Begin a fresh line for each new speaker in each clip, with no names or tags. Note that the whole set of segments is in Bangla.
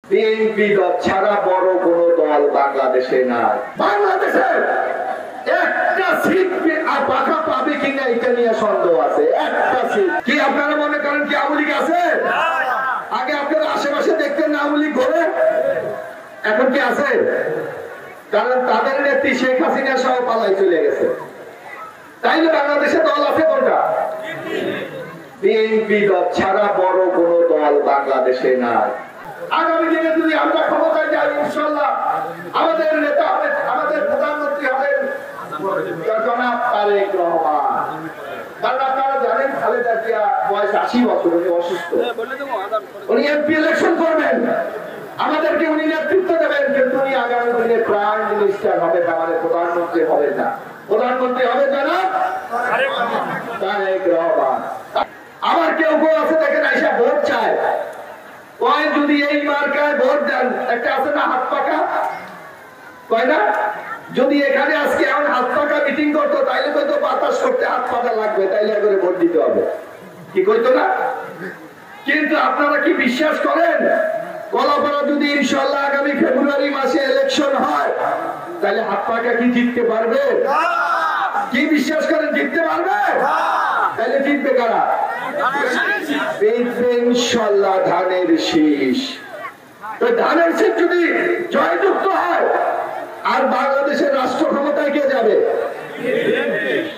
বিএনপি দল ছাড়া বড় কোন দল বাংলাদেশে নাই। বাংলাদেশে একটা সিট আর পাকা পাবে কিনা এটা নিয়ে সন্দেহ আছে। একটা সিট কি আপনারা মনে করেন কি আওয়ামী লীগ আছে? আগে আপনারা আশেপাশে দেখতেন না আওয়ামী লীগ ঘরে, এখন কি আছে? কারণ তাদের নেত্রী শেখ হাসিনা সহ পালাই চলে গেছে। তাইলে বাংলাদেশে দল আছে কোনটা? বিএনপি দল ছাড়া বড় কোন দল বাংলাদেশে নাই। আগামী দিনে যদি আমরা ক্ষমতায় যাই ইনশাআল্লাহ আমাদের নেতা হবে, আমাদের প্রধানমন্ত্রী হবেন জনাব তারেক রহমান। কারণ আপনারা জানেন খালেদা জিয়া বয়স 80 বছর, উনি অসুস্থ, উনি এমপি ইলেকশন করবেন, আমাদেরকে উনি নেতৃত্ব দেবেন, কিন্তু উনি আগামী দিনে প্রাইম মিনিস্টার হবে, আমাদের প্রধানমন্ত্রী হবে না। প্রধানমন্ত্রী হবে জনাব তারেক রহমান। আবার কেউ কেউ আছে দেখেন আইসা ভোট চায়, কয় যদি এই মার্কায় ভোট দেন, একটা আছে না হাত পাকা, কয় না যদি এখানে আজকে এমন হাত পাকা মিটিং করতো তাইলে হয়তো বাতাস করতে হাত পাকা লাগবে, তাইলে করে ভোট দিতে হবে, কি কইতো না? কিন্তু আপনারা কি বিশ্বাস করেন কলাপাড়া যদি ইনশাআল্লাহ আগামী ফেব্রুয়ারি মাসে ইলেকশন হয় তাহলে হাত পাকা কি জিততে পারবে? কি বিশ্বাস করেন জিততে পারবে? তাহলে জিতবে কারা? ইনশাআল্লাহ ধানের শীষ। তো ধানের শীষ যদি জয়যুক্ত হয় আর বাংলাদেশের রাষ্ট্র ক্ষমতায় কে যাবে?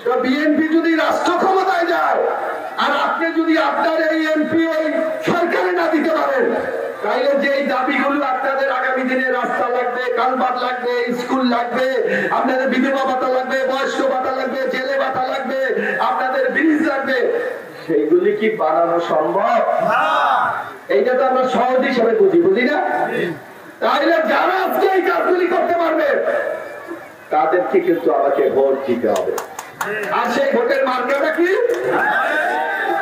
তো বিএনপি যদি রাষ্ট্র ক্ষমতায় যায় আর আপনি যদি আপনার এই এমপি ওই সরকারে না দিতে পারেন, তাইলে যে দাবিগুলো আপনাদের আগামী দিনে রাস্তা লাগবে, কালভার্ট লাগবে, স্কুল লাগবে, আপনাদের বিধবা ভাতা লাগবে, বয়স্ক ভাতা লাগবে, জেলে ভাতা লাগবে, আপনাদের ব্রিজ লাগবে, সেইগুলি কি বানানো সম্ভব? এইটা তো আমরা সহজ হিসাবে বুঝি না? তাইলে যারা আজকে এই কাজগুলি করতে পারবে তাদেরকে কিন্তু আমাকে ভোট দিতে হবে। আর সেই ভোটের মার্কাটা কি?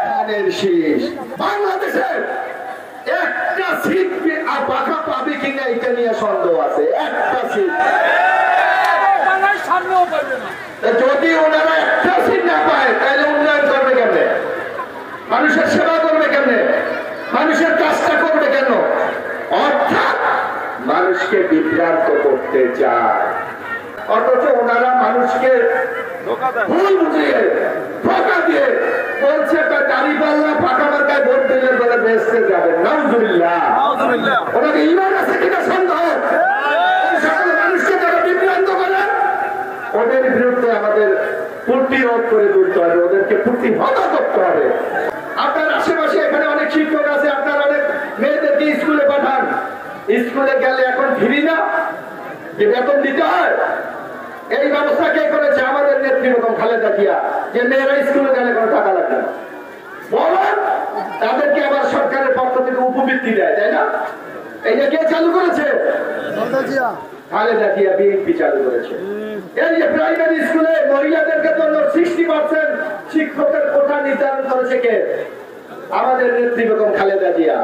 ধানের শীষ। বাংলাদেশে একটা সিট আর পাকা পাবে কিনা এটা নিয়ে সন্দেহ আছে। একটা সিট যদি ওনারা একটা সিট না পায় তাহলে উন্নয়ন করবে কেমনে? মানুষের সেবা করবে কেমনে? মানুষের কাজটা করবে কেন? অর্থাৎ মানুষকে বিভ্রান্ত করতে চায়, অথচ ওনারা মানুষকে ভুল বুঝিয়ে ধোঁকা দিয়ে বলছে দাঁড়িপাল্লা ফাঁকা মার্কায় ভোট দিলে বলে বেসতে যাবেন। নাউজুবিল্লাহ। ওনাকে ঈমান আছে কিনা সন্দেহ। সকল মানুষকে যারা বিভ্রান্ত করে ওদের বিরুদ্ধে আমাদের প্রতিরোধ করে তুলতে হবে, ওদেরকে প্রতিহত করতে হবে। আপনার আশেপাশে এখানে অনেক শিক্ষক আছে, আপনার অনেক মেয়েদেরকে স্কুলে পাঠান, স্কুলে গেলে এখন ফ্রি না, যে বেতন দিতে হয়। এই ব্যবস্থা কে করেছে? আমাদের নেত্রী বেগম খালেদা জিয়া, যে মেয়েরা স্কুলে গেলে কোনো টাকা লাগবে না। বলেন তাদেরকে আবার সরকারের পক্ষ থেকে উপবৃত্তি দেয়, তাই না? এইটা কে চালু করেছে? খালেদা জিয়া, বিএনপি চালু করেছে। এই যে প্রাইমারি স্কুলে মহিলাদেরকে জন্য 60% শিক্ষকের কোটা নির্ধারণ করেছে কে? আমাদের নেত্রী বেগম খালেদা জিয়া।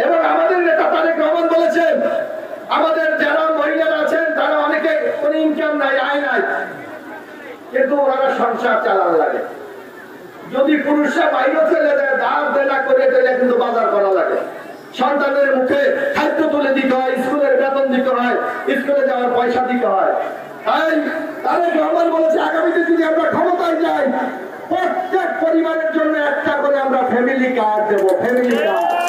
এবং আমাদের নেতা তারেক রহমান বলেছেন আমাদের যারা মহিলারা আছেন তারা অনেকে কোনো ইনকাম নাই, আয় নাই, কিন্তু ওনারা সংসার চালান লাগে। যদি পুরুষরা বাইরে চলে যায় দাঁড় দেনা করে দিলে কিন্তু বাজার করা লাগে, সন্তানের মুখে খাদ্য তুলে দিতে হয়, স্কুলের বেতন দিতে হয়, স্কুলে যাওয়ার পয়সা দিতে হয়। তাই তারেক রহমান বলেছে আগামীতে যদি আমরা ক্ষমতায় যাই প্রত্যেক পরিবারের জন্য একটা করে আমরা ফ্যামিলি কার্ড দেবো। Family card